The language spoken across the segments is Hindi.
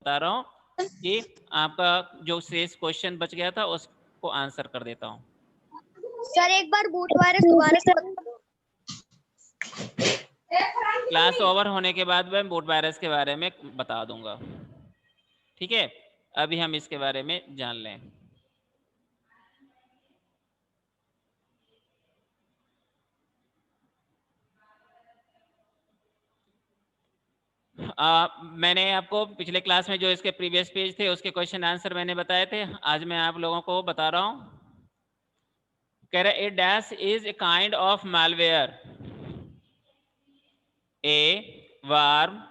बता रहा हूँ कि आपका जो शेष क्वेश्चन बच गया था उसको आंसर कर देता हूँ। सर एक बार बूट वायरस दोबारा से बता दो। क्लास ओवर होने के बाद मैं बूट वायरस के बारे में बता दूंगा। ठीक है, अभी हम इसके बारे में जान लें। मैंने आपको पिछले क्लास में जो इसके प्रीवियस पेज थे उसके क्वेश्चन आंसर मैंने बताए थे, आज मैं आप लोगों को बता रहा हूं। कह रहा है a dash is a kind of malware. A worm,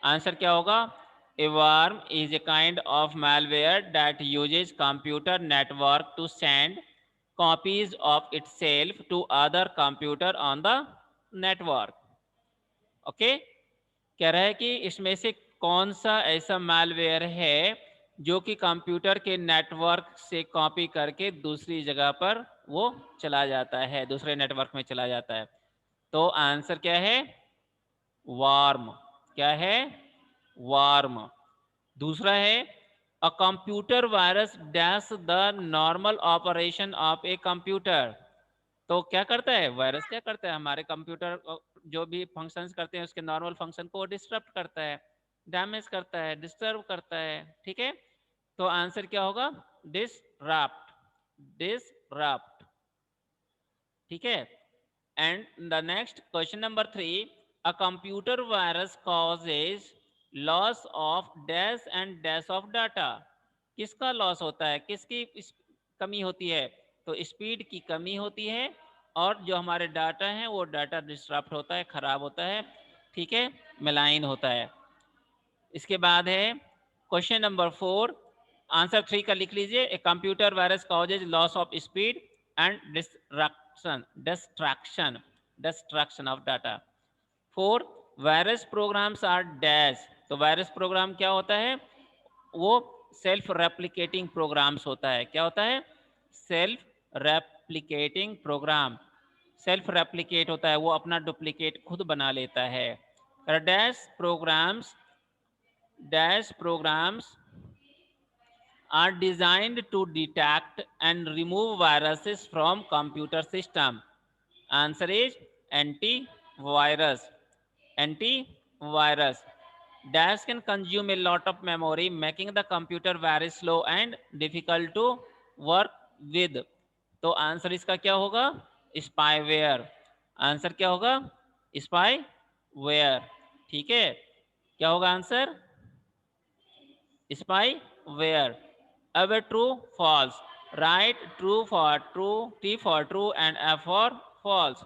answer क्या होगा? A worm is a kind of malware that uses computer network to send copies of itself to other computer on the network. Okay, कह रहा है कि इसमें से कौन सा ऐसा मालवेयर है जो कि कंप्यूटर के नेटवर्क से कॉपी करके दूसरी जगह पर वो चला जाता है, दूसरे नेटवर्क में चला जाता है। तो आंसर क्या है? वार्म। क्या है? वार्म। दूसरा है a computer virus dash the normal operation of a computer. तो क्या करता है वायरस? क्या करता है? हमारे कंप्यूटर जो भी फंक्शंस करते हैं उसके नॉर्मल फंक्शन को डिस्टर्ब करता है, डैमेज करता है, डिस्टर्ब करता है। ठीक है, तो आंसर क्या होगा? डिसरप्ट। डिसरप्ट। ठीक है, and the next question number 3, a computer virus causes loss of dash and dash of data. किसका लॉस होता है? किसकी कमी होती है? तो स्पीड की कमी होती है और जो हमारे डाटा हैं वो डाटा डिस्टर्ब होता है, खराब होता है। ठीक है, मेलाइन होता है। इसके बाद है क्वेश्चन नंबर 4, आंसर 3 का लिख लीजिए। A computer virus causes loss of speed and distraction of data. 4, virus programs are dash. तो वायरस प्रोग्राम क्या होता है? वो सेल्फ रेप्लिकेटिंग प्रोग्राम्स होता है। क्या होता है? Self replicating program. Self replicate होता है, वो अपना डुप्लीकेट खुद बना लेता है। Dash programs are designed to detect and remove viruses from computer system. Answer is antivirus. Antivirus. Dash can consume a lot of memory, making the computer very slow and difficult to work with. तो आंसर इसका क्या होगा? स्पाईवेयर। आंसर क्या होगा? स्पाईवेयर। ठीक है, क्या होगा answer? spyware. Ever true, false. Write true for true, T for true, and F for false.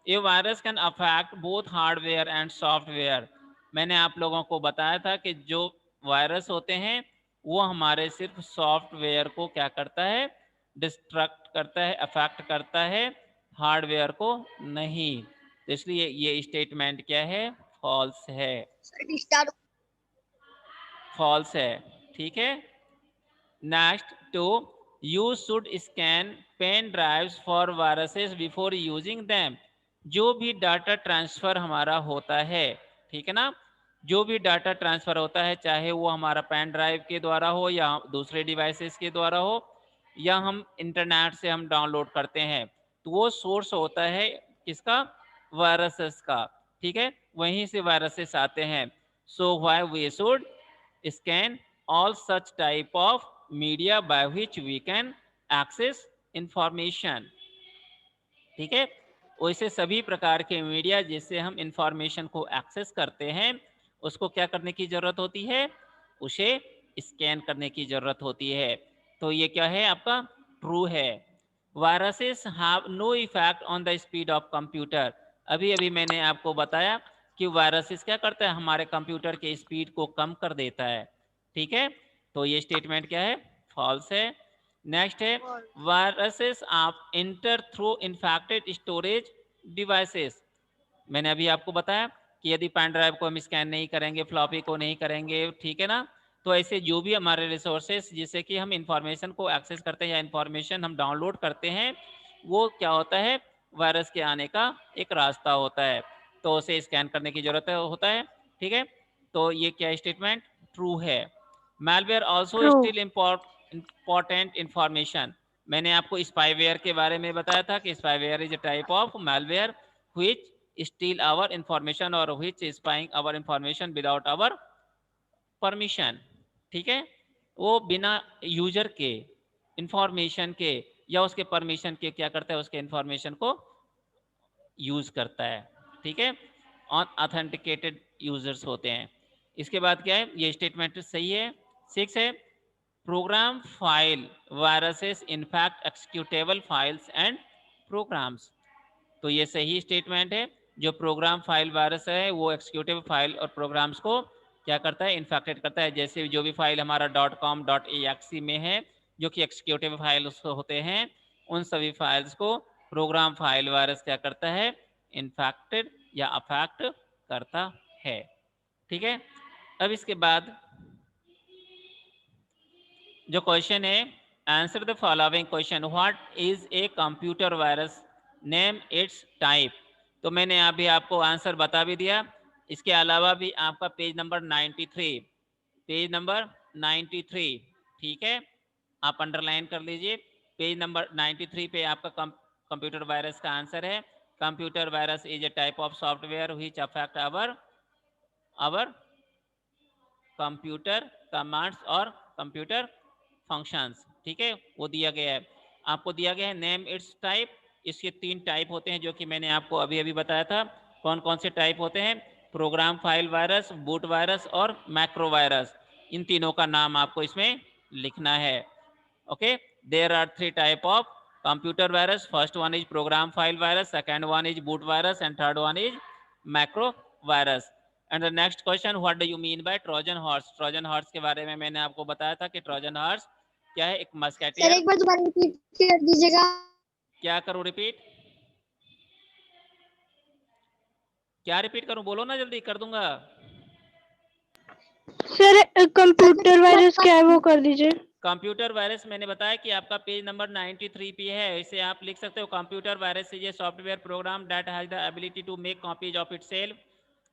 ये virus can affect both hardware and software. मैंने आप लोगों को बताया था कि जो वायरस होते हैं वो हमारे सिर्फ सॉफ्टवेयर को क्या करता है? डिस्ट्रक्ट करता है, अफेक्ट करता है, हार्डवेयर को नहीं। तो इसलिए ये स्टेटमेंट क्या है? फॉल्स है। फॉल्स है। ठीक है, next 2, you should scan pen drives for viruses before using them. जो भी डाटा ट्रांसफर हमारा होता है, ठीक है ना, जो भी डाटा ट्रांसफर होता है, चाहे वो हमारा पेन ड्राइव के द्वारा हो या दूसरे डिवाइसेस के द्वारा हो या हम इंटरनेट से हम डाउनलोड करते हैं, तो वो सोर्स होता है किसका? वायरसेस का। ठीक है, वहीं से वायरसेस आते हैं। So why we should scan all such type of media by which we can access information। ठीक है, वैसे सभी प्रकार के मीडिया जिससे हम इंफॉर्मेशन को एक्सेस करते हैं उसको क्या करने की जरूरत होती है? उसे स्कैन करने की जरूरत होती है। तो ये क्या है आपका? ट्रू है। Viruses have no effect on the speed of computer. अभी अभी मैंने आपको बताया कि वायरसेस क्या करता है? हमारे कंप्यूटर के स्पीड को कम कर देता है। ठीक है, तो ये स्टेटमेंट क्या है? फॉल्स है। नेक्स्ट है वायरसेस आप inter through infected storage devices. मैंने अभी आपको बताया कि यदि पेन ड्राइव को हम स्कैन नहीं करेंगे, फ्लॉपी को नहीं करेंगे, ठीक है ना, तो ऐसे जो भी हमारे रिसोर्सेस जिससे कि हम इंफॉर्मेशन को एक्सेस करते हैं या इंफॉर्मेशन हम डाउनलोड करते हैं, वो क्या होता है? वायरस के आने का एक रास्ता होता है, तो उसे स्कैन करने की जरूरत होता है। ठीक है, तो ये क्या स्टेटमेंट? ट्रू है। malware also True. still important information. मैंने आपको स्पाईवेयर के बारे में बताया था कि spyware is a type of malware which steal our information or which is spying our information without our permission. ठीक है, वो बिना यूजर के इंफॉर्मेशन के या उसके परमिशन के क्या करता है, उसके इंफॉर्मेशन को यूज करता है। ठीक है, ऑथेंटिकेटेड यूजर्स होते हैं। इसके बाद क्या है, ये स्टेटमेंट सही है। 6 है, program file viruses infect executable files and programs. तो ये सही स्टेटमेंट है। जो प्रोग्राम फाइल वायरस है वो एक्सिक्यूटेबल फाइल और प्रोग्राम्स को क्या करता है, इन्फेक्टेड करता है। जैसे जो भी फाइल हमारा .com.exe में है जो कि एक्सिक्यूटेबल फाइल होते हैं, उन सभी फाइल्स को प्रोग्राम फाइल वायरस क्या करता है, इन्फेक्टेड या अफेक्ट करता है। ठीक है, अब इसके बाद जो क्वेश्चन है, answer the following question, what is a computer virus, name it's type. तो मैंने अभी आपको आंसर बता भी दिया। इसके अलावा भी आपका पेज नंबर 93, पेज नंबर 93, ठीक है, आप अंडरलाइन कर लीजिए। पेज नंबर 93 पे आपका कंप्यूटर वायरस का आंसर है। Computer virus is a type of software which affect our computer commands और कंप्यूटर फंक्शंस। ठीक है, वो दिया गया है, आपको दिया गया है नेम इट्स टाइप। इसके 3 टाइप होते हैं जो कि मैंने आपको अभी अभी बताया था। कौन कौन से टाइप होते हैं, program file virus, boot virus और मैक्रो वायरस। इन तीनों का नाम आपको इसमें लिखना है। Okay, there are 3 type of computer virus. First one is program file virus, second one is boot virus and third one is macro virus. And the next question, what do you mean by Trojan horse. Trojan horse के बारे में मैंने आपको बताया था कि ट्रोजन हॉर्स क्या है, एक सर मस्केटियर। एक बार दोबारा रिपीट कर दीजिएगा। क्या करूं रिपीट, क्या रिपीट करूं, बोलो ना, जल्दी कर दूंगा। सर कंप्यूटर वायरस क्या है वो कर दीजिए। कंप्यूटर वायरस मैंने बताया कि आपका पेज नंबर 93 पे है। इसे आप लिख सकते हो, computer virus is a software program that has the ability to make copies of itself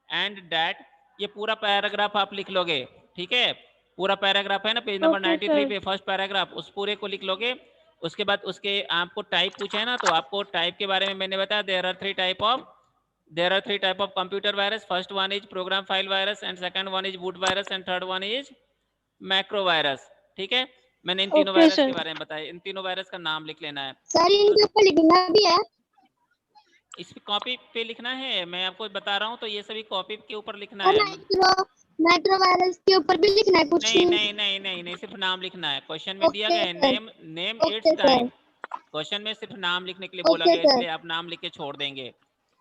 and that. ये पूरा पैराग्राफ आप लिख लोगे। ठीक है, पूरा पैराग्राफ है ना पेज नंबर 93 पे, फर्स्ट पैराग्राफ, उस पूरे को लिख लोगे। उसके बाद उसके आपको टाइप पूछा है ना, तो आपको टाइप के बारे में मैंने बताया, there are 3 type of computer virus. First one is program file virus and second one is boot virus and third one is macro virus. ठीक है, मैंने इन तीनों वायरस के बारे में बताया। इन तीनों वायरस का नाम लिख लेना है। सर इनके ऊपर लिखना भी है। इस कॉपी पे लिखना है, मैं आपको बता रहा हूँ, तो ये सभी कॉपी के ऊपर लिखना और है। माइक्रो वायरस के ऊपर भी लिखना है कुछ। नहीं नहीं नहीं नहीं नहीं, सिर्फ नाम लिखना है। क्वेश्चन में दिया गया है name it's okay type. Sir. Question में सिर्फ नाम लिखने के लिए बोला ओके गया, सर। इसलिए आप नाम लिख के छोड़ देंगे।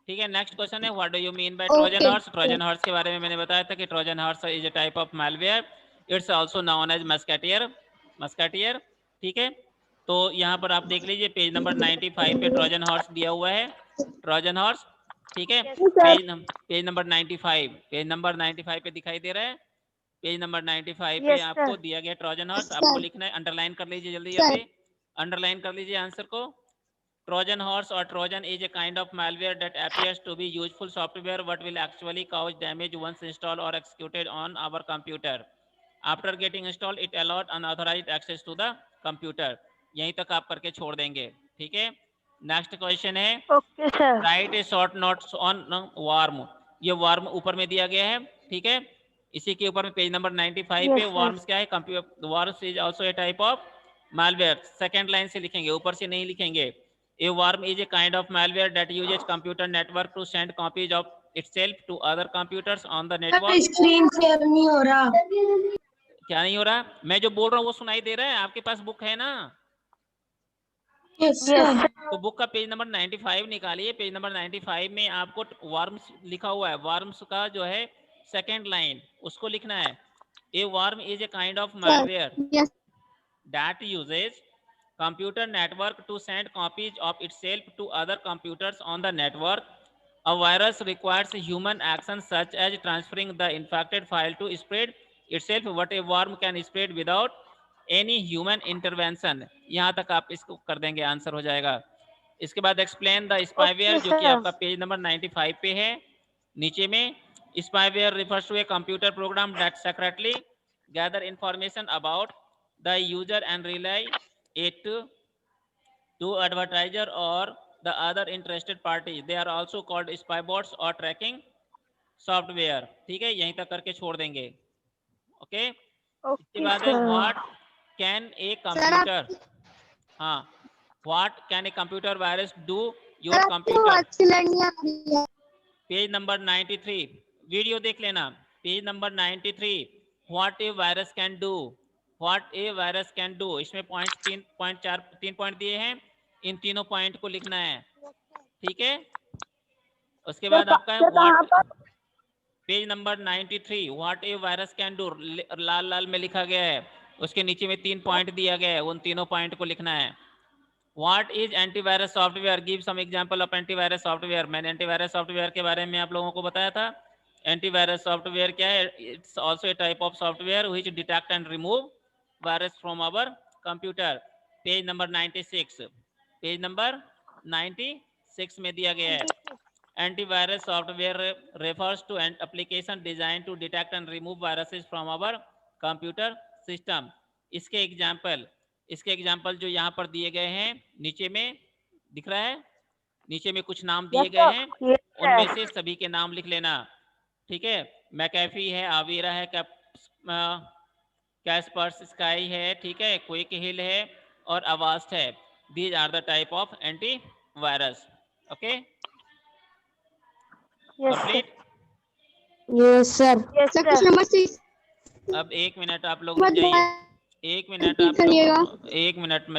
ठीक है, नेक्स्ट क्वेश्चन है, what do you mean by Trojan okay horse. Trojan horse के बारे में मैंने बताया था कि Trojan horse is a type of malware, it's also known as musketeer. ठीक है, तो यहाँ पर आप देख लीजिए पेज नंबर 95 पे ट्रोजन हॉर्स दिया हुआ है, ट्रोजन हॉर्स। ठीक है, पेज नंबर 95 पे दिखाई दे रहा है। पेज नंबर 95 पे आपको दिया गया ट्रोजन हॉर्स, आपको लिखना है, अंडरलाइन कर लीजिए जल्दी जल्दी, अंडरलाइन कर लीजिए आंसर को। Trojan horse or Trojan is a kind of malware that appears to be useful software but will actually cause damage once installed or executed on our computer. After getting installed, it allowed unauthorized access to the computer. यहीं तक आप करके छोड़ देंगे। ठीक है, नेक्स्ट क्वेश्चन है, okay sir. Right A short notes on warm. ये वार्म ऊपर में दिया गया है। ठीक है, इसी के ऊपर में पेज नंबर 95 पे वार्म्स क्या है, computer warms is also a type of malware। Second line से लिखेंगे, ऊपर से नहीं लिखेंगे। A worm is a kind of malware that uses computer network to send copies of itself to other computers on the network। Screen share नहीं हो रहा। क्या नहीं हो रहा, मैं जो बोल रहा हूँ वो सुनाई दे रहा है, आपके पास बुक है ना। Yes sir. तो बुक का पेज नंबर 95 निकालिए। पेज नंबर 95 में आपको वर्म्स लिखा हुआ है, वर्म्स का जो है सेकंड लाइन उसको लिखना है। A worm is a kind of malware that uses computer network to send copies of itself to other computers on the network. A virus requires human action such as transferring the infected file to spread itself, but a worm can spread without any human intervention। यहाँ तक आप इसको कर देंगे, आंसर हो जाएगा। इसके बाद एक्सप्लेन द स्पाईवेयर, जो कि आपका पेज नंबर 95 पे है नीचे में। Spyware refers to a computer program that secretly gather information about the user and relay it to advertiser or the other interested party. They are also called spy bots or tracking software. ठीक है, यहीं तक करके छोड़ देंगे. ओके, इसके बाद है व्हाट कैन ए कंप्यूटर. हाँ, what can a computer virus do your computer. Page number 93 video देख लेना. Page number 93 what a virus can do. What a virus can do, इसमें पॉइंट 3 पॉइंट दिए हैं. इन तीनों पॉइंट को लिखना है. ठीक है, उसके बाद आपका है what. Page number 93 what a virus can do लाल लाल में लिखा गया है. उसके नीचे में 3 पॉइंट दिया गया है, उन तीनों पॉइंट को लिखना है. What is antivirus software. Give some example of antivirus software. मैंने एंटीवायरस सॉफ्टवेयर के बारे में आप लोगों को बताया था. एंटीवायरस सॉफ्टवेयर क्या है? It's also a type of software which detect and remove virus from our computer. Page number 96, page number 96 में दिया गया है. Antivirus software refers to an application design to detect and remove viruses from our computer system. इसके एग्जाम्पल जो यहाँ पर दिए गए हैं, नीचे में दिख रहा है, नीचे में कुछ नाम दिए गए हैं, उनमें से सभी के नाम लिख लेना. ठीक है, मैकेफी है, आवीरा है, कैस्पर्स स्काई है, ठीक है, क्विक हिल है और अवास्ट है. These are the type of anti virus. Okay, complete. Yes sir. Number 6. अब 1 मिनट आप लोग जाइए. 1 मिनट आप लोग, 1 मिनट में